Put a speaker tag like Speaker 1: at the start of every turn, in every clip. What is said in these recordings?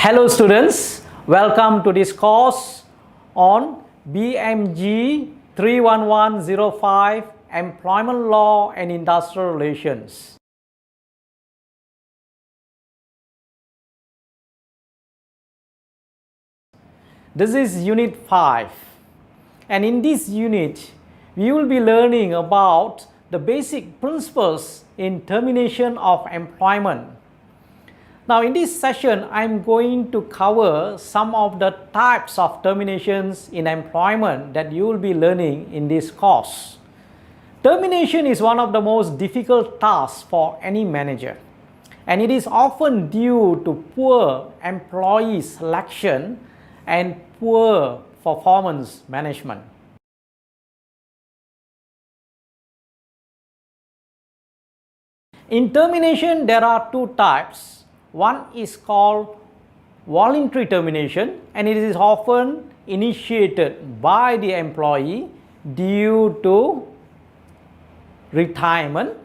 Speaker 1: Hello students, welcome to this course on BMG 31105 Employment Law and Industrial Relations. This is Unit 5, and in this unit we will be learning about the basic principles in termination of employment. Now in this session, I'm going to cover some of the types of terminations in employment that you will be learning in this course. Termination is one of the most difficult tasks for any manager, and it is often due to poor employee selection and poor performance management. In termination, there are two types. One is called voluntary termination, and it is often initiated by the employee due to retirement,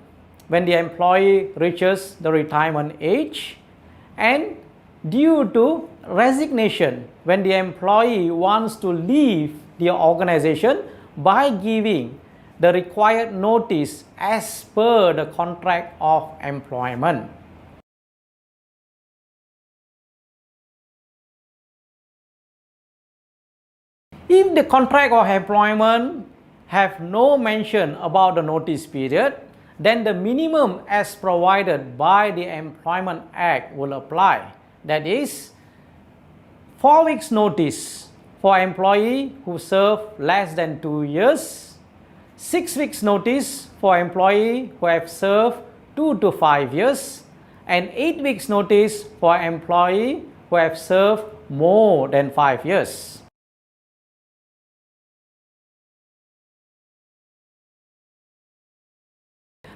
Speaker 1: when the employee reaches the retirement age, and due to resignation, when the employee wants to leave the organization by giving the required notice as per the contract of employment. If the contract of employment have no mention about the notice period, then the minimum as provided by the Employment Act will apply. That is, 4 weeks notice for employee who serve less than 2 years, 6 weeks notice for employee who have served 2 to 5 years, and 8 weeks notice for employee who have served more than 5 years.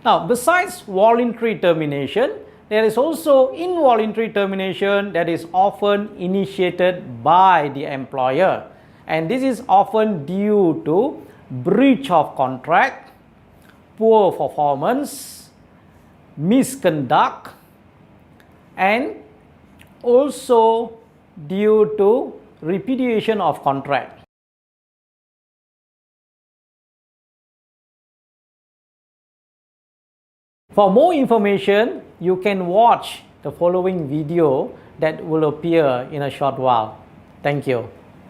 Speaker 1: Now, besides voluntary termination, there is also involuntary termination that is often initiated by the employer, and this is often due to breach of contract, poor performance, misconduct, and also due to repudiation of contract. For more information, you can watch the following video that will appear in a short while. Thank you.